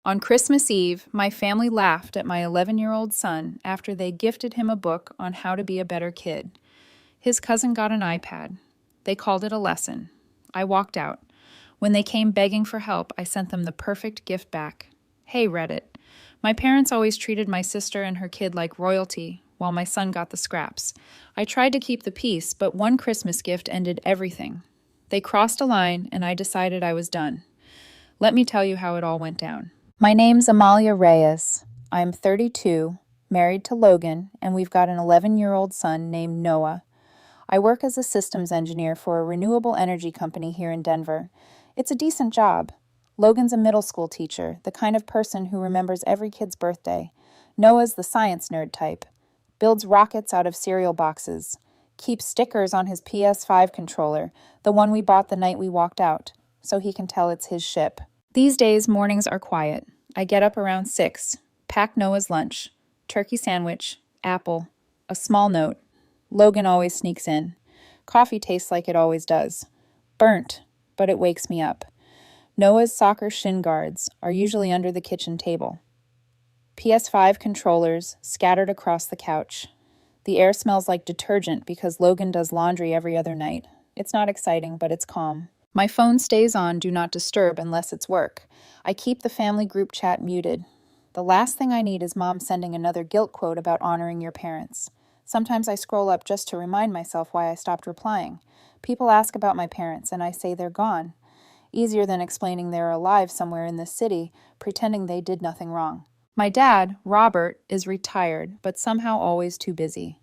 On Christmas Eve, my family laughed at my 11-year-old son after they gifted him a book on how to be a better kid. His cousin got an iPad. They called it a lesson. I walked out. When they came begging for help, I sent them the perfect gift back. Hey, Reddit. My parents always treated my sister and her kid like royalty, while my son got the scraps. I tried to keep the peace, but one Christmas gift ended everything. They crossed a line, and I decided I was done. Let me tell you how it all went down. My name's Amalia Reyes. I'm 32, married to Logan, and we've got an 11-year-old son named Noah. I work as a systems engineer for a renewable energy company here in Denver. It's a decent job. Logan's a middle school teacher, the kind of person who remembers every kid's birthday. Noah's the science nerd type. Builds rockets out of cereal boxes. Keeps stickers on his PS5 controller, the one we bought the night we walked out, so he can tell it's his ship. These days, mornings are quiet. I get up around 6, pack Noah's lunch, turkey sandwich, apple, a small note. Logan always sneaks in. Coffee tastes like it always does. Burnt, but it wakes me up. Noah's soccer shin guards are usually under the kitchen table. PS5 controllers scattered across the couch. The air smells like detergent because Logan does laundry every other night. It's not exciting, but it's calm. My phone stays on Do Not Disturb unless it's work. I keep the family group chat muted. The last thing I need is Mom sending another guilt quote about honoring your parents. Sometimes I scroll up just to remind myself why I stopped replying. People ask about my parents, and I say they're gone. Easier than explaining they're alive somewhere in this city, pretending they did nothing wrong. My dad, Robert, is retired, but somehow always too busy.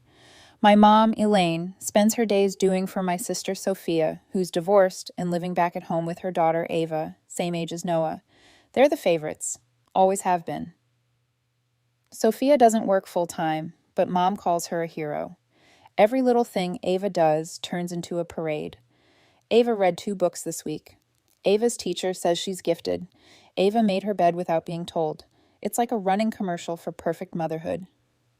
My mom, Elaine, spends her days doing for my sister Sophia, who's divorced and living back at home with her daughter Ava, same age as Noah. They're the favorites. Always have been. Sophia doesn't work full-time, but Mom calls her a hero. Every little thing Ava does turns into a parade. Ava read 2 books this week. Ava's teacher says she's gifted. Ava made her bed without being told. It's like a running commercial for perfect motherhood.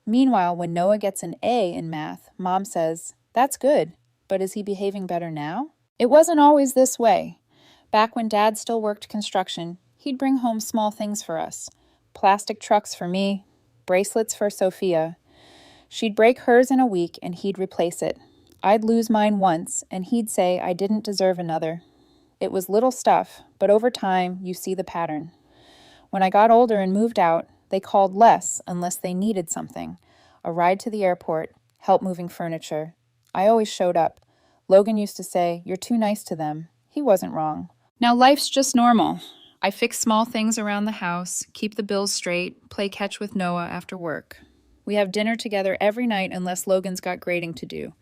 Meanwhile, when Noah gets an A in math, Mom says, "That's good, but is he behaving better now?" It wasn't always this way. Back when Dad still worked construction, he'd bring home small things for us. Plastic trucks for me, bracelets for Sophia. She'd break hers in a week and he'd replace it. I'd lose mine once and he'd say I didn't deserve another. It was little stuff, but over time, you see the pattern. When I got older and moved out, they called less unless they needed something. A ride to the airport, help moving furniture. I always showed up. Logan used to say, "You're too nice to them." He wasn't wrong. Now life's just normal. I fix small things around the house, keep the bills straight, play catch with Noah after work. We have dinner together every night unless Logan's got grading to do.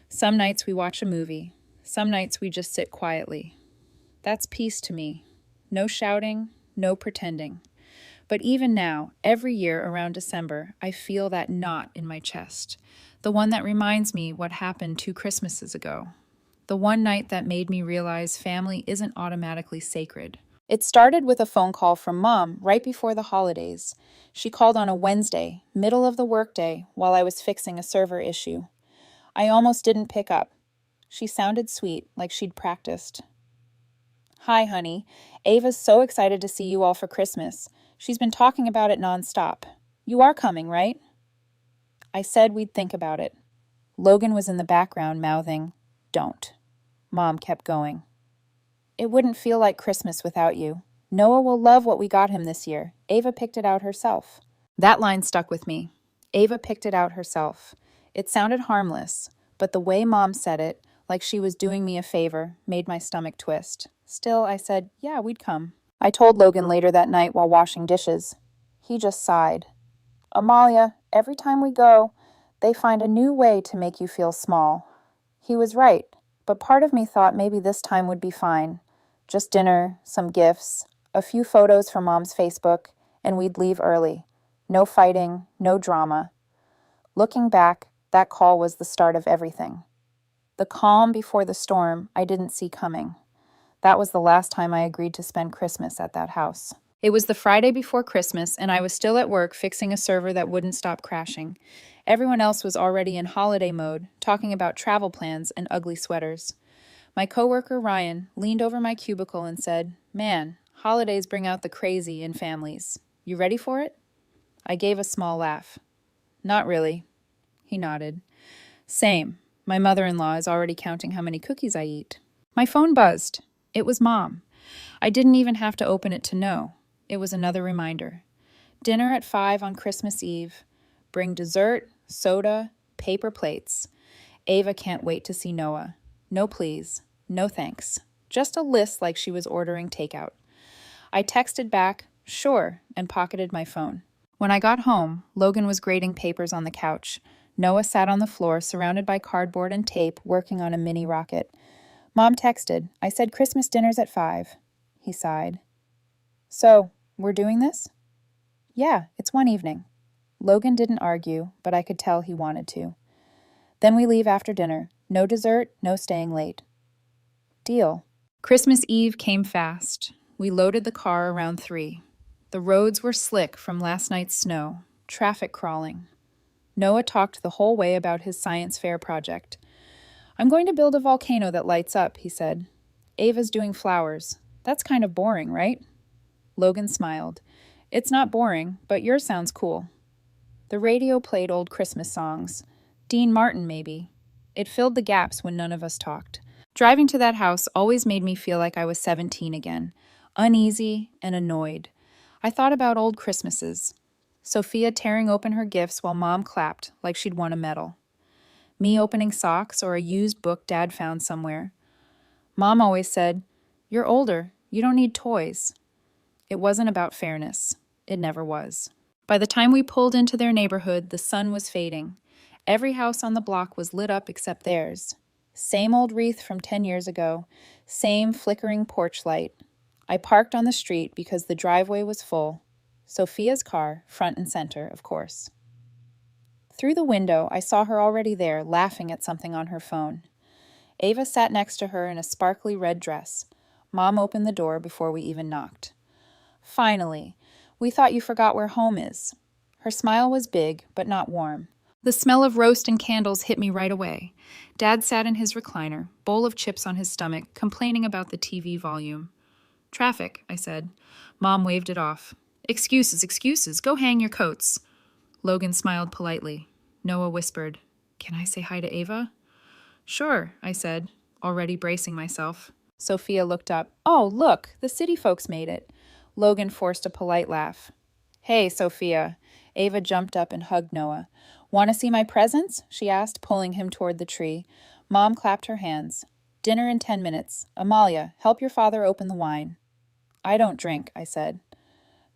Some nights we watch a movie. Some nights we just sit quietly. That's peace to me. No shouting, no pretending. But even now, every year around December, I feel that knot in my chest. The one that reminds me what happened 2 Christmases ago. The one night that made me realize family isn't automatically sacred. It started with a phone call from Mom right before the holidays. She called on a Wednesday, middle of the workday, while I was fixing a server issue. I almost didn't pick up. She sounded sweet, like she'd practiced. "Hi, honey. Ava's so excited to see you all for Christmas. She's been talking about it nonstop. You are coming, right?" I said we'd think about it. Logan was in the background mouthing, "Don't." Mom kept going. "It wouldn't feel like Christmas without you. Noah will love what we got him this year. Ava picked it out herself." That line stuck with me. Ava picked it out herself. It sounded harmless, but the way Mom said it, like she was doing me a favor, made my stomach twist. Still, I said, yeah, we'd come. I told Logan later that night while washing dishes. He just sighed. "Amalia, every time we go, they find a new way to make you feel small." He was right, but part of me thought maybe this time would be fine. Just dinner, some gifts, a few photos from Mom's Facebook, and we'd leave early. No fighting, no drama. Looking back, that call was the start of everything. The calm before the storm I didn't see coming. That was the last time I agreed to spend Christmas at that house. It was the Friday before Christmas, and I was still at work fixing a server that wouldn't stop crashing. Everyone else was already in holiday mode, talking about travel plans and ugly sweaters. My coworker, Ryan, leaned over my cubicle and said, "Man, Holidays bring out the crazy in families. You ready for it? I gave a small laugh. Not really. He nodded. Same. My mother-in-law is already counting how many cookies I eat. My phone buzzed. It was Mom. I didn't even have to open it to know. It was another reminder. Dinner at 5 on Christmas Eve. Bring dessert, soda, paper plates. Ava can't wait to see Noah. No please. No thanks. Just a list like she was ordering takeout. I texted back, sure, and pocketed my phone. When I got home, Logan was grading papers on the couch. Noah sat on the floor, surrounded by cardboard and tape, working on a mini rocket. Mom texted, I said Christmas dinner's at 5. He sighed. So, we're doing this? Yeah, it's one evening. Logan didn't argue, but I could tell he wanted to. Then we leave after dinner. No dessert, no staying late. Deal. Christmas Eve came fast. We loaded the car around 3. The roads were slick from last night's snow, traffic crawling. Noah talked the whole way about his science fair project. I'm going to build a volcano that lights up, he said. Ava's doing flowers. That's kind of boring, right? Logan smiled. It's not boring, but yours sounds cool. The radio played old Christmas songs. Dean Martin, maybe. It filled the gaps when none of us talked. Driving to that house always made me feel like I was 17 again, uneasy and annoyed. I thought about old Christmases. Sophia tearing open her gifts while Mom clapped like she'd won a medal. Me opening socks or a used book Dad found somewhere. Mom always said, You're older, you don't need toys. It wasn't about fairness. It never was. By the time we pulled into their neighborhood, the sun was fading. Every house on the block was lit up except theirs. Same old wreath from 10 years ago, same flickering porch light. I parked on the street because the driveway was full. Sophia's car, front and center, of course. Through the window, I saw her already there, laughing at something on her phone. Ava sat next to her in a sparkly red dress. Mom opened the door before we even knocked. Finally, we thought you forgot where home is. Her smile was big, but not warm. The smell of roast and candles hit me right away. Dad sat in his recliner, bowl of chips on his stomach, complaining about the TV volume. Traffic, I said. Mom waved it off. Excuses, go hang your coats. Logan smiled politely. Noah whispered, Can I say hi to Ava? Sure, I said, already bracing myself. Sophia looked up. Oh, look, the city folks made it. Logan forced a polite laugh. Hey, Sophia. Ava jumped up and hugged Noah. Want to see my presents? She asked, pulling him toward the tree. Mom clapped her hands. Dinner in 10 minutes. Amalia, help your father open the wine. I don't drink, I said.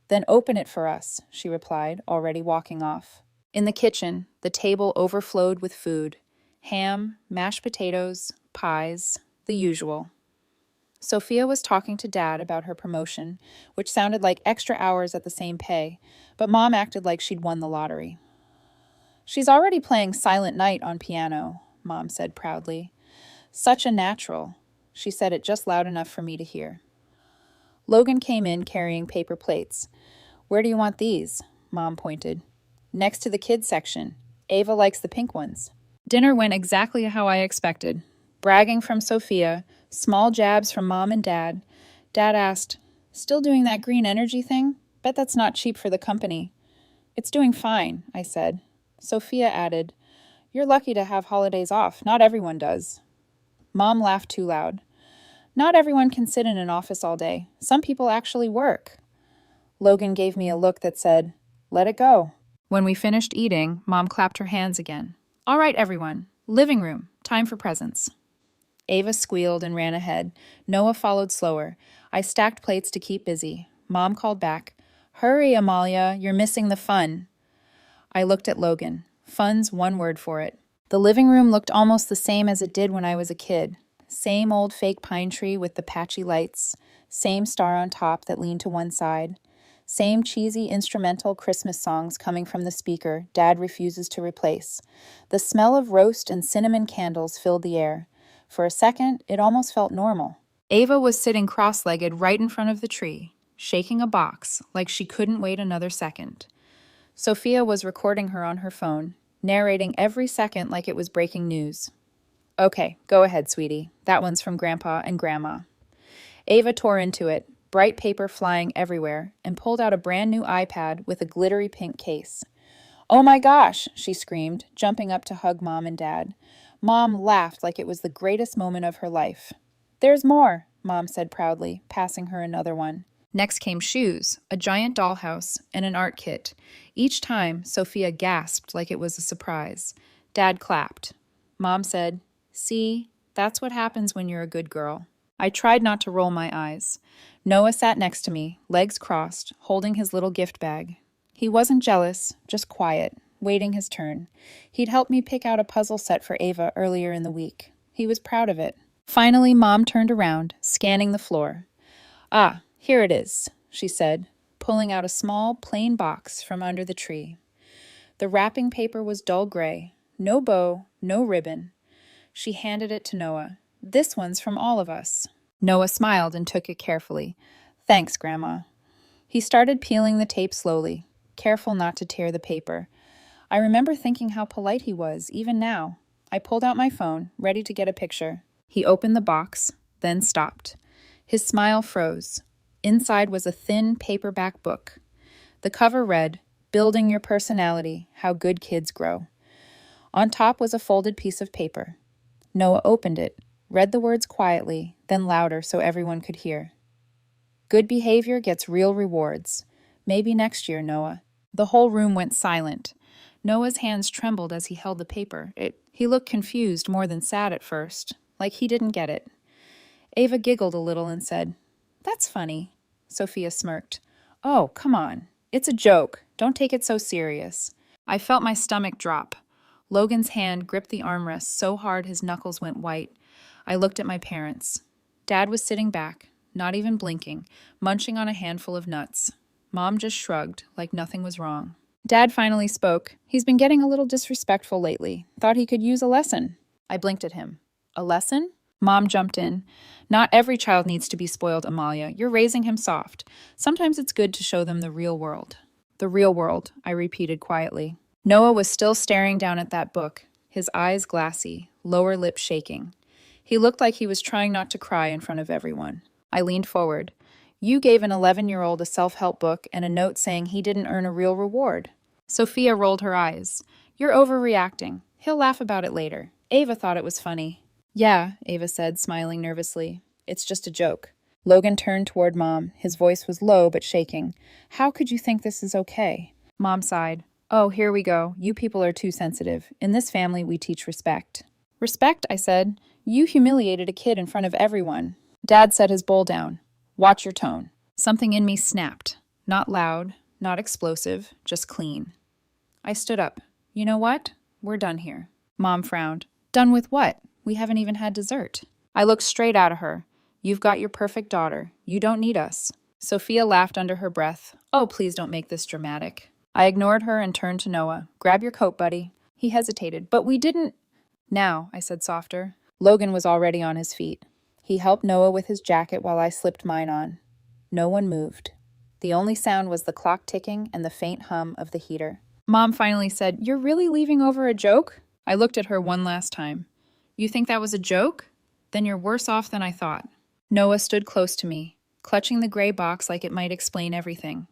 Then open it for us, she replied, already walking off. In the kitchen, the table overflowed with food. Ham, mashed potatoes, pies, the usual. Sophia was talking to Dad about her promotion, which sounded like extra hours at the same pay, but Mom acted like she'd won the lottery. She's already playing Silent Night on piano, Mom said proudly. Such a natural. She said it just loud enough for me to hear. Logan came in carrying paper plates. Where do you want these? Mom pointed. Next to the kids section. Ava likes the pink ones. Dinner went exactly how I expected. Bragging from Sophia, small jabs from Mom and Dad. Dad asked, Still doing that green energy thing? Bet that's not cheap for the company. It's doing fine, I said. Sophia added, You're lucky to have holidays off. Not everyone does. Mom laughed too loud. Not everyone can sit in an office all day. Some people actually work. Logan gave me a look that said, Let it go. When we finished eating, Mom clapped her hands again. All right, everyone. Living room. Time for presents. Ava squealed and ran ahead. Noah followed slower. I stacked plates to keep busy. Mom called back. Hurry, Amalia. You're missing the fun. I looked at Logan. Fun's one word for it. The living room looked almost the same as it did when I was a kid. Same old fake pine tree with the patchy lights, same star on top that leaned to one side, same cheesy instrumental Christmas songs coming from the speaker Dad refuses to replace. The smell of roast and cinnamon candles filled the air. For a second, it almost felt normal. Ava was sitting cross-legged right in front of the tree, shaking a box like she couldn't wait another second. Sophia was recording her on her phone, narrating every second like it was breaking news. Okay, go ahead, sweetie. That one's from Grandpa and Grandma. Ava tore into it. bright paper flying everywhere, and pulled out a brand new iPad with a glittery pink case. "Oh my gosh," she screamed, jumping up to hug Mom and Dad. Mom laughed like it was the greatest moment of her life. "There's more," Mom said proudly, passing her another one. Next came shoes, a giant dollhouse, and an art kit. Each time, Sophia gasped like it was a surprise. Dad clapped. Mom said, "See, that's what happens when you're a good girl." I tried not to roll my eyes. Noah sat next to me, legs crossed, holding his little gift bag. He wasn't jealous, just quiet, waiting his turn. He'd helped me pick out a puzzle set for Ava earlier in the week. He was proud of it. Finally, Mom turned around, scanning the floor. "Ah, here it is," she said, pulling out a small, plain box from under the tree. The wrapping paper was dull gray, no bow, no ribbon. She handed it to Noah. "This one's from all of us." Noah smiled and took it carefully. "Thanks, Grandma." He started peeling the tape slowly, careful not to tear the paper. I remember thinking how polite he was, even now. I pulled out my phone, ready to get a picture. He opened the box, then stopped. His smile froze. Inside was a thin paperback book. The cover read, "Building Your Personality, How Good Kids Grow." On top was a folded piece of paper. Noah opened it, read the words quietly, then louder so everyone could hear. "Good behavior gets real rewards. Maybe next year, Noah." The whole room went silent. Noah's hands trembled as he held the paper. He looked confused more than sad at first, like he didn't get it. Ava giggled a little and said, "That's funny." Sophia smirked. "Oh, come on. It's a joke. Don't take it so serious." I felt my stomach drop. Logan's hand gripped the armrest so hard his knuckles went white. I looked at my parents. Dad was sitting back, not even blinking, munching on a handful of nuts. Mom just shrugged, like nothing was wrong. Dad finally spoke. "He's been getting a little disrespectful lately. Thought he could use a lesson." I blinked at him. "A lesson?" Mom jumped in. "Not every child needs to be spoiled, Amalia. You're raising him soft. Sometimes it's good to show them the real world." "The real world," I repeated quietly. Noah was still staring down at that book, his eyes glassy, lower lip shaking. He looked like he was trying not to cry in front of everyone. I leaned forward. "You gave an 11-year-old a self-help book and a note saying he didn't earn a real reward." Sophia rolled her eyes. "You're overreacting. He'll laugh about it later. Ava thought it was funny." "Yeah," Ava said, smiling nervously. "It's just a joke." Logan turned toward Mom. His voice was low but shaking. "How could you think this is okay?" Mom sighed. "Oh, here we go. You people are too sensitive. In this family, we teach respect." "Respect?" I said. "You humiliated a kid in front of everyone." Dad set his bowl down. "Watch your tone." Something in me snapped. Not loud, not explosive, just clean. I stood up. "You know what? We're done here." Mom frowned. "Done with what? We haven't even had dessert." I looked straight at her. "You've got your perfect daughter. You don't need us." Sophia laughed under her breath. "Oh, please don't make this dramatic." I ignored her and turned to Noah. "Grab your coat, buddy." He hesitated. "But we didn't—" "Now," I said softer. Logan was already on his feet. He helped Noah with his jacket while I slipped mine on. No one moved. The only sound was the clock ticking and the faint hum of the heater. Mom finally said, "You're really leaving over a joke?" I looked at her one last time. "You think that was a joke? Then you're worse off than I thought." Noah stood close to me, clutching the gray box like it might explain everything.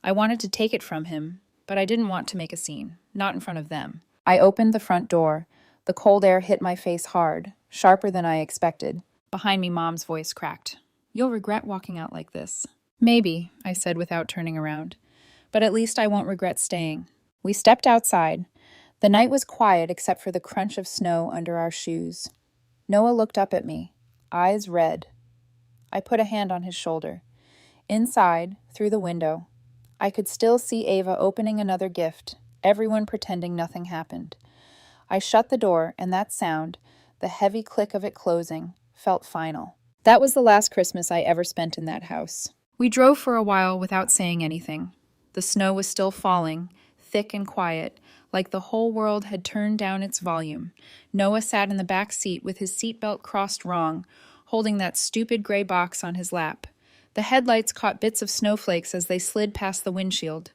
I wanted to take it from him, but I didn't want to make a scene, not in front of them. I opened the front door. The cold air hit my face hard, sharper than I expected. Behind me, Mom's voice cracked. "You'll regret walking out like this." "Maybe," I said without turning around. "But at least I won't regret staying." We stepped outside. The night was quiet except for the crunch of snow under our shoes. Noah looked up at me, eyes red. I put a hand on his shoulder. Inside, through the window, I could still see Ava opening another gift, everyone pretending nothing happened. I shut the door, and that sound, the heavy click of it closing, felt final. That was the last Christmas I ever spent in that house. We drove for a while without saying anything. The snow was still falling, thick and quiet, like the whole world had turned down its volume. Noah sat in the back seat with his seatbelt crossed wrong, holding that stupid gray box on his lap. The headlights caught bits of snowflakes as they slid past the windshield.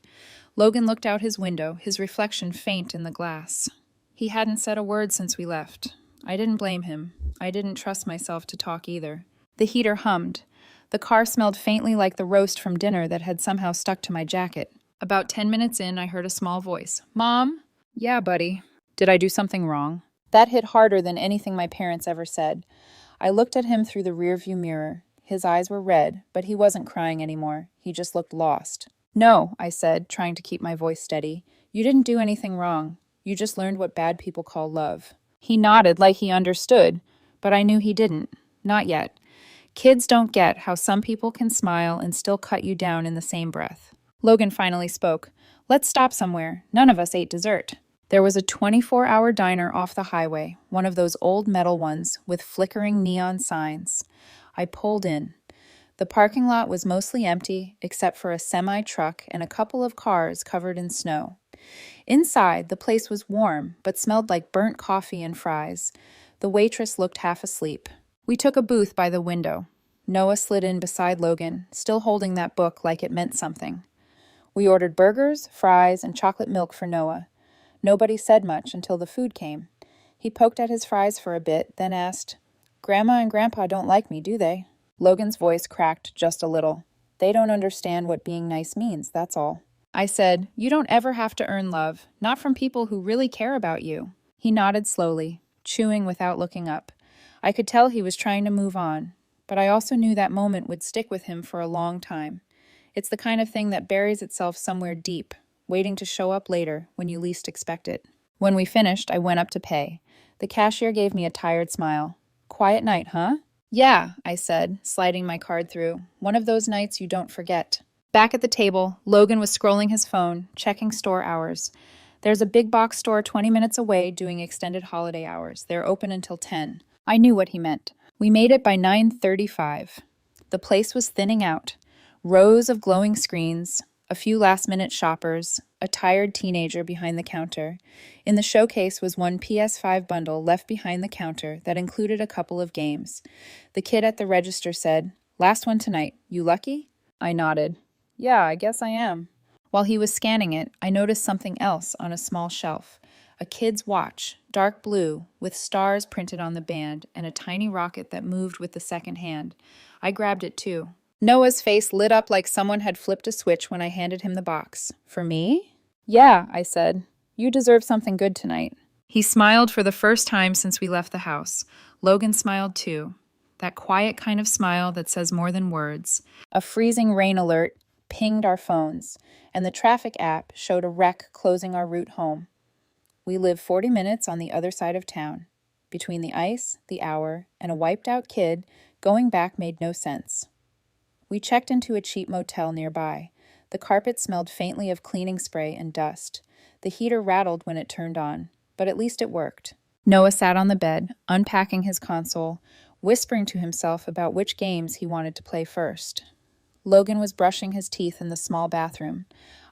Logan looked out his window, his reflection faint in the glass. He hadn't said a word since we left. I didn't blame him. I didn't trust myself to talk either. The heater hummed. The car smelled faintly like the roast from dinner that had somehow stuck to my jacket. About 10 minutes in, I heard a small voice. Mom? Yeah, buddy. Did I do something wrong? That hit harder than anything my parents ever said. I looked at him through the rearview mirror. His eyes were red, but he wasn't crying anymore. He just looked lost. No, I said, trying to keep my voice steady. You didn't do anything wrong. You just learned what bad people call love. He nodded like he understood, but I knew he didn't. Not yet. Kids don't get how some people can smile and still cut you down in the same breath. Logan finally spoke. Let's stop somewhere. None of us ate dessert. There was a 24-hour diner off the highway, one of those old metal ones with flickering neon signs. I pulled in. The parking lot was mostly empty, except for a semi-truck and a couple of cars covered in snow. Inside, the place was warm, but smelled like burnt coffee and fries. The waitress looked half asleep. We took a booth by the window. Noah slid in beside Logan, still holding that book like it meant something. We ordered burgers, fries, and chocolate milk for Noah. Nobody said much until the food came. He poked at his fries for a bit, then asked, Grandma and Grandpa don't like me, do they? Logan's voice cracked just a little. They don't understand what being nice means, that's all. I said, You don't ever have to earn love, not from people who really care about you. He nodded slowly, chewing without looking up. I could tell he was trying to move on, but I also knew that moment would stick with him for a long time. It's the kind of thing that buries itself somewhere deep, waiting to show up later when you least expect it. When we finished, I went up to pay. The cashier gave me a tired smile. Quiet night, huh? Yeah, I said, sliding my card through. One of those nights you don't forget. Back at the table, Logan was scrolling his phone, checking store hours. There's a big box store 20 minutes away doing extended holiday hours. They're open until 10. I knew what he meant. We made it by 9:35. The place was thinning out. Rows of glowing screens, a few last-minute shoppers, a tired teenager behind the counter. In the showcase was one PS5 bundle left behind the counter that included a couple of games. The kid at the register said, Last one tonight. You lucky? I nodded. Yeah, I guess I am. While he was scanning it, I noticed something else on a small shelf. A kid's watch, dark blue, with stars printed on the band, and a tiny rocket that moved with the second hand. I grabbed it too. Noah's face lit up like someone had flipped a switch when I handed him the box. For me? Yeah, I said. You deserve something good tonight. He smiled for the first time since we left the house. Logan smiled too. That quiet kind of smile that says more than words. A freezing rain alert pinged our phones, and the traffic app showed a wreck closing our route home. We live 40 minutes on the other side of town. Between the ice, the hour, and a wiped-out kid, going back made no sense. We checked into a cheap motel nearby. The carpet smelled faintly of cleaning spray and dust. The heater rattled when it turned on, but at least it worked. Noah sat on the bed, unpacking his console, whispering to himself about which games he wanted to play first. Logan was brushing his teeth in the small bathroom.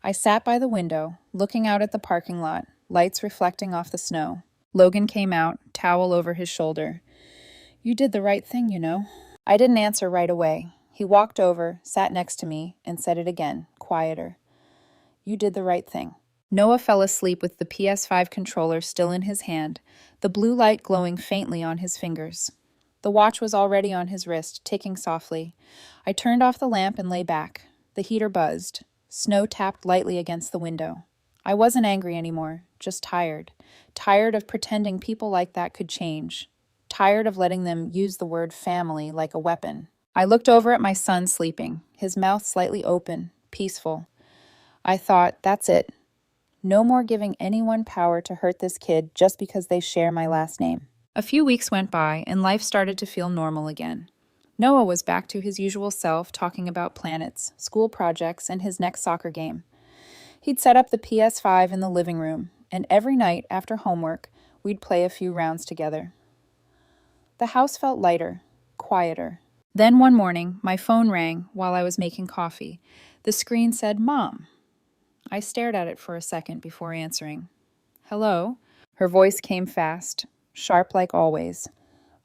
I sat by the window, looking out at the parking lot, lights reflecting off the snow. Logan came out, towel over his shoulder. You did the right thing, you know. I didn't answer right away. He walked over, sat next to me, and said it again, quieter. You did the right thing. Noah fell asleep with the PS5 controller still in his hand, the blue light glowing faintly on his fingers. The watch was already on his wrist, ticking softly. I turned off the lamp and lay back. The heater buzzed. Snow tapped lightly against the window. I wasn't angry anymore, just tired. Tired of pretending people like that could change. Tired of letting them use the word family like a weapon. I looked over at my son sleeping, his mouth slightly open, peaceful. I thought, that's it. No more giving anyone power to hurt this kid just because they share my last name. A few weeks went by, and life started to feel normal again. Noah was back to his usual self, talking about planets, school projects, and his next soccer game. He'd set up the PS5 in the living room, and every night after homework, we'd play a few rounds together. The house felt lighter, quieter. Then one morning, my phone rang while I was making coffee. The screen said, Mom. I stared at it for a second before answering. Hello? Her voice came fast, sharp like always.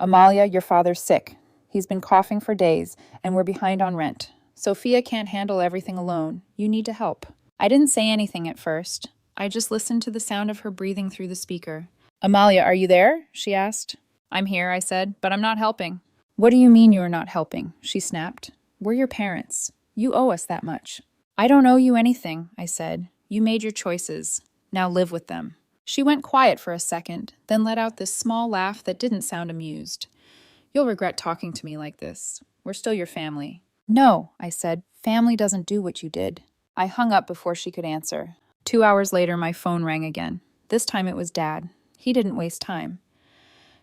Amalia, your father's sick. He's been coughing for days, and we're behind on rent. Sophia can't handle everything alone. You need to help. I didn't say anything at first. I just listened to the sound of her breathing through the speaker. Amalia, are you there? She asked. I'm here, I said, but I'm not helping. What do you mean you are not helping? She snapped. We're your parents. You owe us that much. I don't owe you anything, I said. You made your choices. Now live with them. She went quiet for a second, then let out this small laugh that didn't sound amused. You'll regret talking to me like this. We're still your family. No, I said. Family doesn't do what you did. I hung up before she could answer. 2 hours later, my phone rang again. This time it was Dad. He didn't waste time.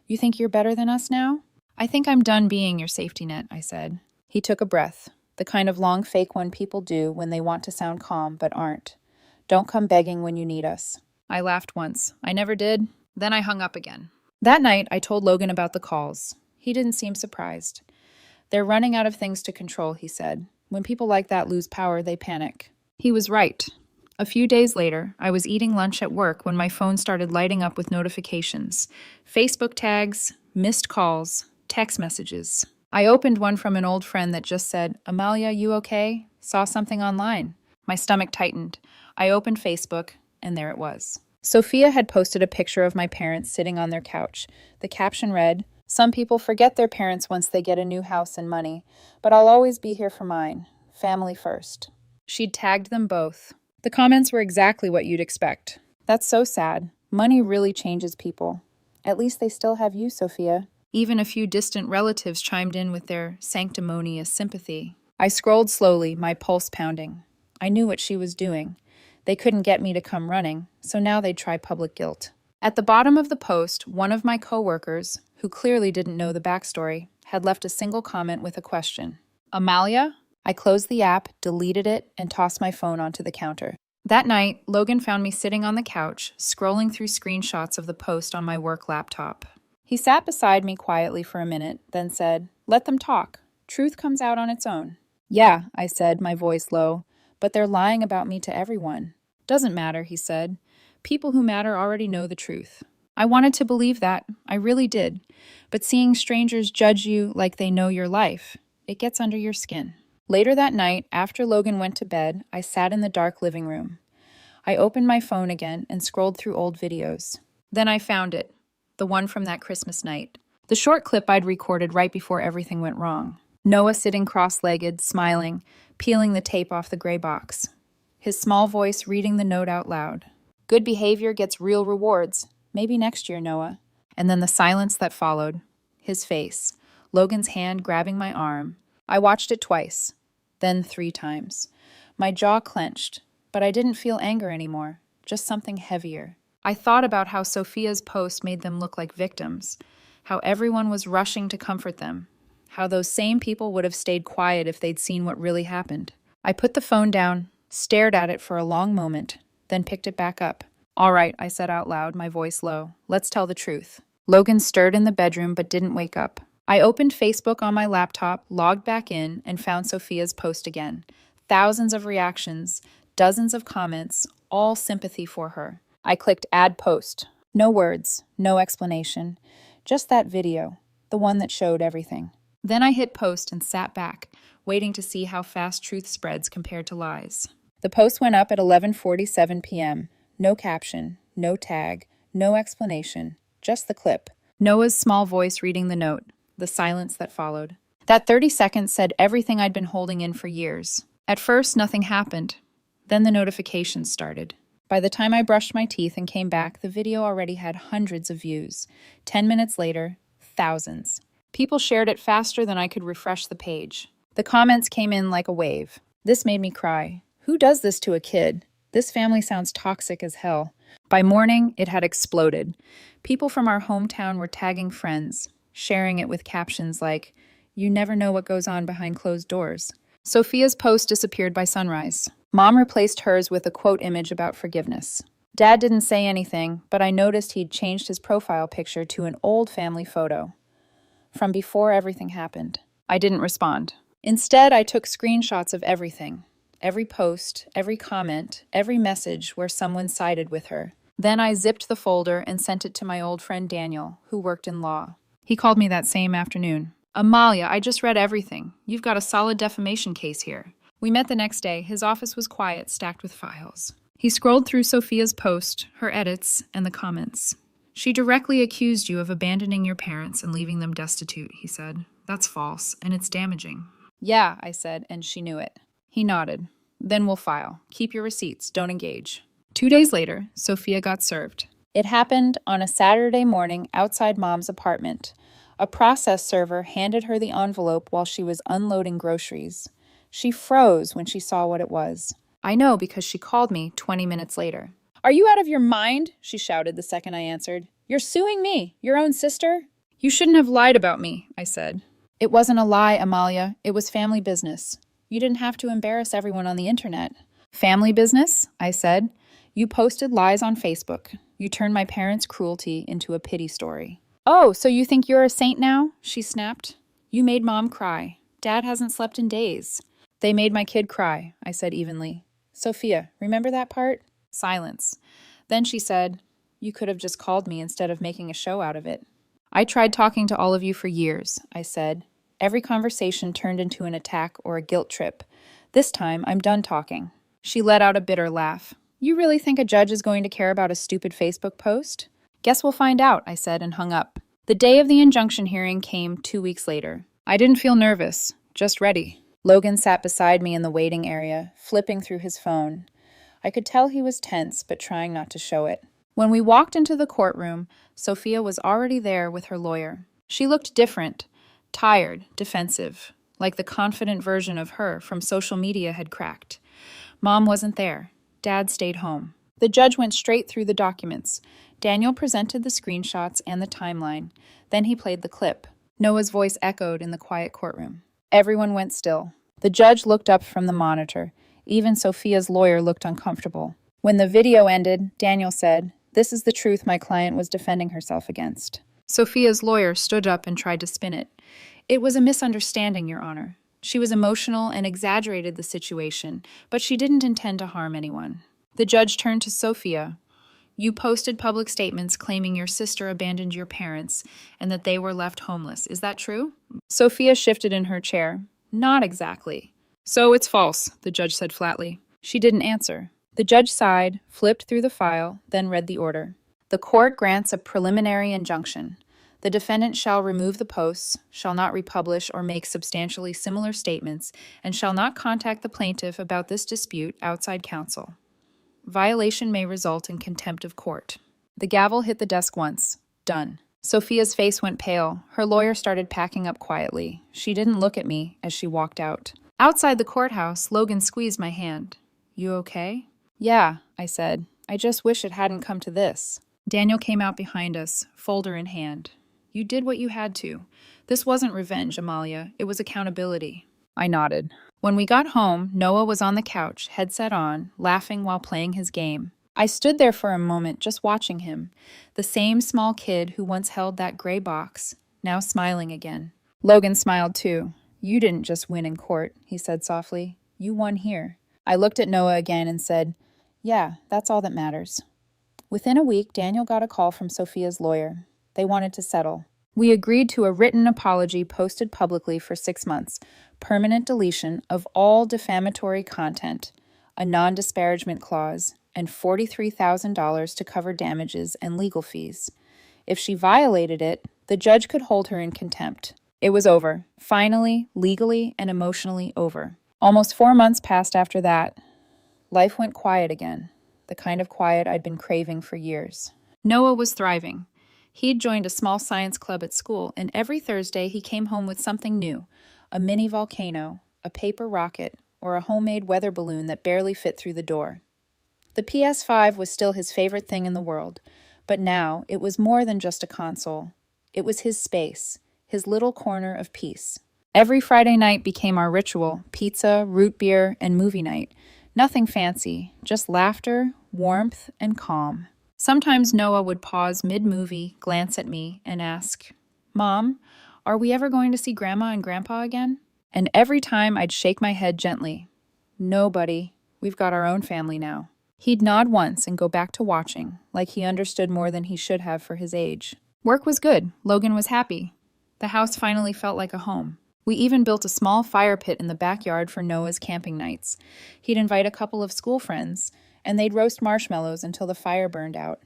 You think you're better than us now? I think I'm done being your safety net, I said. He took a breath, the kind of long fake one people do when they want to sound calm but aren't. Don't come begging when you need us. I laughed once. I never did. Then I hung up again. That night, I told Logan about the calls. He didn't seem surprised. They're running out of things to control, he said. When people like that lose power, they panic. He was right. A few days later, I was eating lunch at work when my phone started lighting up with notifications. Facebook tags, missed calls, text messages. I opened one from an old friend that just said, Amalia, you okay? Saw something online. My stomach tightened. I opened Facebook, and there it was. Sophia had posted a picture of my parents sitting on their couch. The caption read, Some people forget their parents once they get a new house and money, but I'll always be here for mine. Family first. She'd tagged them both. The comments were exactly what you'd expect. That's so sad. Money really changes people. At least they still have you, Sophia. Even a few distant relatives chimed in with their sanctimonious sympathy. I scrolled slowly, my pulse pounding. I knew what she was doing. They couldn't get me to come running, so now they'd try public guilt. At the bottom of the post, one of my coworkers, who clearly didn't know the backstory, had left a single comment with a question. Amalia? I closed the app, deleted it, and tossed my phone onto the counter. That night, Logan found me sitting on the couch, scrolling through screenshots of the post on my work laptop. He sat beside me quietly for a minute, then said, Let them talk. Truth comes out on its own. Yeah, I said, my voice low, but they're lying about me to everyone. Doesn't matter, he said. People who matter already know the truth. I wanted to believe that. I really did. But seeing strangers judge you like they know your life, it gets under your skin. Later that night, after Logan went to bed, I sat in the dark living room. I opened my phone again and scrolled through old videos. Then I found it, the one from that Christmas night. The short clip I'd recorded right before everything went wrong. Noah sitting cross-legged, smiling, peeling the tape off the gray box. His small voice reading the note out loud. Good behavior gets real rewards. Maybe next year, Noah. And then the silence that followed. His face. Logan's hand grabbing my arm. I watched it twice. Then 3 times. My jaw clenched, but I didn't feel anger anymore, just something heavier. I thought about how Sophia's post made them look like victims, how everyone was rushing to comfort them, how those same people would have stayed quiet if they'd seen what really happened. I put the phone down, stared at it for a long moment, then picked it back up. All right, I said out loud, my voice low. Let's tell the truth. Logan stirred in the bedroom but didn't wake up. I opened Facebook on my laptop, logged back in, and found Sophia's post again. Thousands of reactions, dozens of comments, all sympathy for her. I clicked Add Post. No words, no explanation. Just that video, the one that showed everything. Then I hit Post and sat back, waiting to see how fast truth spreads compared to lies. The post went up at 11:47 p.m. No caption, no tag, no explanation, just the clip. Noah's small voice reading the note. The silence that followed. That 30 seconds said everything I'd been holding in for years. At first, nothing happened. Then the notifications started. By the time I brushed my teeth and came back, the video already had hundreds of views. 10 minutes later, thousands. People shared it faster than I could refresh the page. The comments came in like a wave. This made me cry. Who does this to a kid? This family sounds toxic as hell. By morning, it had exploded. People from our hometown were tagging friends, sharing it with captions like, You never know what goes on behind closed doors. Sophia's post disappeared by sunrise. Mom replaced hers with a quote image about forgiveness. Dad didn't say anything, but I noticed he'd changed his profile picture to an old family photo from before everything happened. I didn't respond. Instead, I took screenshots of everything. Every post, every comment, every message where someone sided with her. Then I zipped the folder and sent it to my old friend Daniel, who worked in law. He called me that same afternoon. Amalia, I just read everything. You've got a solid defamation case here. We met the next day. His office was quiet, stacked with files. He scrolled through Sophia's post, her edits, and the comments. She directly accused you of abandoning your parents and leaving them destitute, he said. That's false, and it's damaging. Yeah, I said, and she knew it. He nodded. Then we'll file. Keep your receipts. Don't engage. 2 days later, Sophia got served. It happened on a Saturday morning outside Mom's apartment. A process server handed her the envelope while she was unloading groceries. She froze when she saw what it was. I know because she called me 20 minutes later. Are you out of your mind? She shouted the second I answered. You're suing me, your own sister? You shouldn't have lied about me, I said. It wasn't a lie, Amalia. It was family business. You didn't have to embarrass everyone on the internet. Family business? I said. You posted lies on Facebook. You turned my parents' cruelty into a pity story. Oh, so you think you're a saint now? She snapped. You made Mom cry. Dad hasn't slept in days. They made my kid cry, I said evenly. Sophia, remember that part? Silence. Then she said, You could have just called me instead of making a show out of it. I tried talking to all of you for years, I said. Every conversation turned into an attack or a guilt trip. This time, I'm done talking. She let out a bitter laugh. You really think a judge is going to care about a stupid Facebook post? Guess we'll find out, I said and hung up. The day of the injunction hearing came 2 weeks later. I didn't feel nervous, just ready. Logan sat beside me in the waiting area, flipping through his phone. I could tell he was tense, but trying not to show it. When we walked into the courtroom, Sophia was already there with her lawyer. She looked different, tired, defensive, like the confident version of her from social media had cracked. Mom wasn't there. Dad stayed home. The judge went straight through the documents. Daniel presented the screenshots and the timeline. Then he played the clip. Noah's voice echoed in the quiet courtroom. Everyone went still. The judge looked up from the monitor. Even Sophia's lawyer looked uncomfortable. When the video ended, Daniel said, This is the truth my client was defending herself against. Sophia's lawyer stood up and tried to spin it. It was a misunderstanding, Your Honor. She was emotional and exaggerated the situation, but she didn't intend to harm anyone. The judge turned to Sophia. You posted public statements claiming your sister abandoned your parents and that they were left homeless. Is that true? Sophia shifted in her chair. Not exactly. So it's false, the judge said flatly. She didn't answer. The judge sighed, flipped through the file, then read the order. The court grants a preliminary injunction. The defendant shall remove the posts, shall not republish or make substantially similar statements, and shall not contact the plaintiff about this dispute outside counsel. Violation may result in contempt of court. The gavel hit the desk once. Done. Sophia's face went pale. Her lawyer started packing up quietly. She didn't look at me as she walked out. Outside the courthouse, Logan squeezed my hand. You okay? Yeah, I said. I just wish it hadn't come to this. Daniel came out behind us, folder in hand. You did what you had to. This wasn't revenge, Amalia. It was accountability. I nodded. When we got home, Noah was on the couch, headset on, laughing while playing his game. I stood there for a moment, just watching him. The same small kid who once held that gray box, now smiling again. Logan smiled too. You didn't just win in court, he said softly. You won here. I looked at Noah again and said, Yeah, that's all that matters. Within a week, Daniel got a call from Sophia's lawyer. They wanted to settle. We agreed to a written apology posted publicly for 6 months, permanent deletion of all defamatory content, a non-disparagement clause, and $43,000 to cover damages and legal fees. If she violated it, the judge could hold her in contempt. It was over. Finally, legally and emotionally over. Almost 4 months passed after that. Life went quiet again, the kind of quiet I'd been craving for years. Noah was thriving. He'd joined a small science club at school, and every Thursday he came home with something new, a mini volcano, a paper rocket, or a homemade weather balloon that barely fit through the door. The PS5 was still his favorite thing in the world, but now it was more than just a console. It was his space, his little corner of peace. Every Friday night became our ritual, pizza, root beer, and movie night. Nothing fancy, just laughter, warmth, and calm. Sometimes Noah would pause mid-movie, glance at me, and ask, Mom, are we ever going to see Grandma and Grandpa again? And every time I'd shake my head gently. No, buddy, we've got our own family now. He'd nod once and go back to watching, like he understood more than he should have for his age. Work was good. Logan was happy. The house finally felt like a home. We even built a small fire pit in the backyard for Noah's camping nights. He'd invite a couple of school friends, and they'd roast marshmallows until the fire burned out.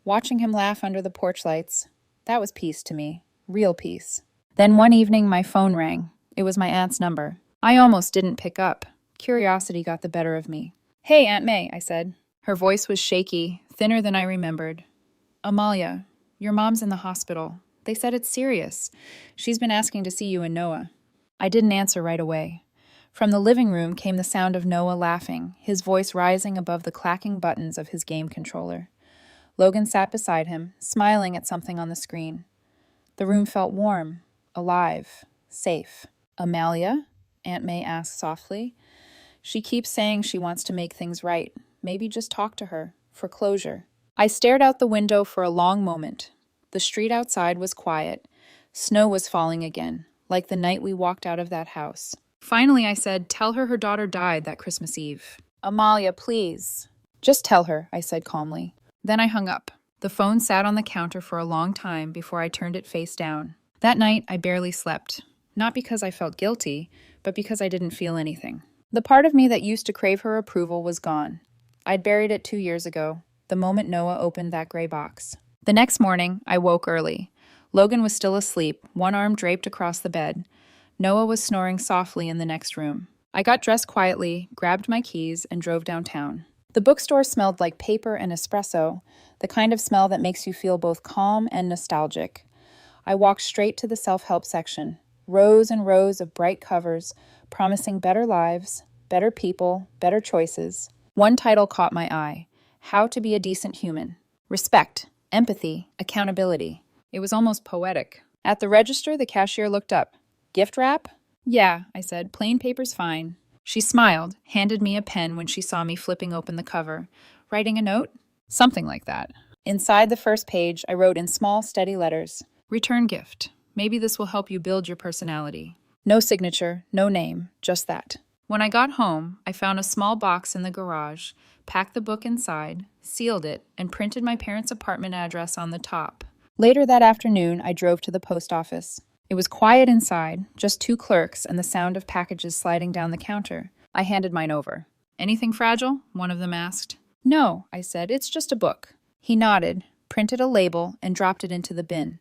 Watching him laugh under the porch lights, that was peace to me. Real peace. Then one evening my phone rang. It was my aunt's number. I almost didn't pick up. Curiosity got the better of me. "Hey, Aunt May," I said. Her voice was shaky, thinner than I remembered. "Amalia, your mom's in the hospital. They said it's serious. She's been asking to see you and Noah." I didn't answer right away. From the living room came the sound of Noah laughing, his voice rising above the clacking buttons of his game controller. Logan sat beside him, smiling at something on the screen. The room felt warm, alive, safe. "Amalia?" Aunt May asked softly. "She keeps saying she wants to make things right. Maybe just talk to her, for closure." I stared out the window for a long moment. The street outside was quiet. Snow was falling again, like the night we walked out of that house. Finally, I said, "Tell her daughter died that Christmas Eve." "Amalia, please." "Just tell her," I said calmly. Then I hung up. The phone sat on the counter for a long time before I turned it face down. That night, I barely slept. Not because I felt guilty, but because I didn't feel anything. The part of me that used to crave her approval was gone. I'd buried it 2 years ago, the moment Noah opened that gray box. The next morning, I woke early. Logan was still asleep, one arm draped across the bed. Noah was snoring softly in the next room. I got dressed quietly, grabbed my keys, and drove downtown. The bookstore smelled like paper and espresso, the kind of smell that makes you feel both calm and nostalgic. I walked straight to the self-help section. Rows and rows of bright covers, promising better lives, better people, better choices. One title caught my eye: How to Be a Decent Human. Respect, empathy, accountability. It was almost poetic. At the register, the cashier looked up. "Gift wrap?" "Yeah," I said. "Plain paper's fine." She smiled, handed me a pen when she saw me flipping open the cover. "Writing a note?" "Something like that." Inside the first page, I wrote in small, steady letters, "Return gift. Maybe this will help you build your personality." No signature, no name, just that. When I got home, I found a small box in the garage, packed the book inside, sealed it, and printed my parents' apartment address on the top. Later that afternoon, I drove to the post office. It was quiet inside, just 2 clerks and the sound of packages sliding down the counter. I handed mine over. "Anything fragile?" one of them asked. "No," I said. "It's just a book." He nodded, printed a label, and dropped it into the bin.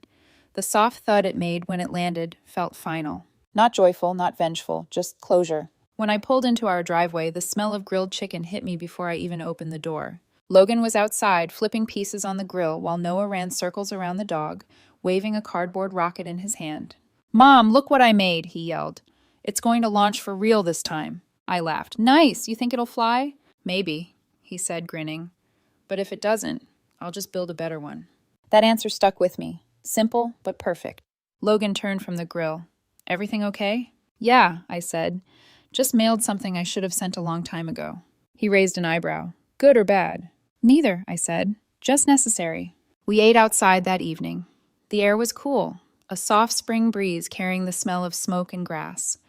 The soft thud it made when it landed felt final. Not joyful, not vengeful, just closure. When I pulled into our driveway, the smell of grilled chicken hit me before I even opened the door. Logan was outside, flipping pieces on the grill while Noah ran circles around the dog, waving a cardboard rocket in his hand. "Mom, look what I made," he yelled. "It's going to launch for real this time." I laughed. "Nice, you think it'll fly?" "Maybe," he said, grinning. "But if it doesn't, I'll just build a better one." That answer stuck with me. Simple, but perfect. Logan turned from the grill. "Everything okay?" "Yeah," I said. "Just mailed something I should have sent a long time ago." He raised an eyebrow. "Good or bad?" "Neither," I said. "Just necessary." We ate outside that evening. The air was cool, a soft spring breeze carrying the smell of smoke and grass.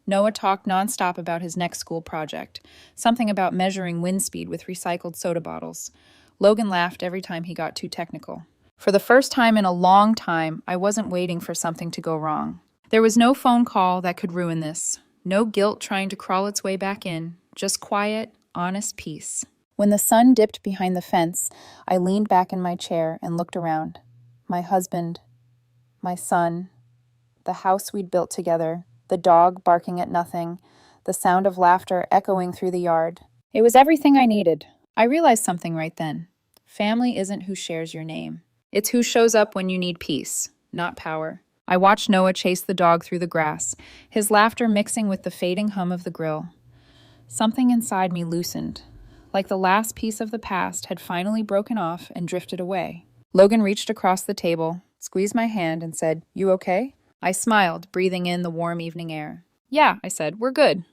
Noah talked nonstop about his next school project, something about measuring wind speed with recycled soda bottles. Logan laughed every time he got too technical. For the first time in a long time, I wasn't waiting for something to go wrong. There was no phone call that could ruin this. No guilt trying to crawl its way back in. Just quiet, honest peace. When the sun dipped behind the fence, I leaned back in my chair and looked around. My husband, my son, the house we'd built together, the dog barking at nothing, the sound of laughter echoing through the yard. It was everything I needed. I realized something right then. Family isn't who shares your name. It's who shows up when you need peace, not power. I watched Noah chase the dog through the grass, his laughter mixing with the fading hum of the grill. Something inside me loosened, like the last piece of the past had finally broken off and drifted away. Logan reached across the table, squeezed my hand, and said, "You okay?" I smiled, breathing in the warm evening air. "Yeah," I said, "we're good."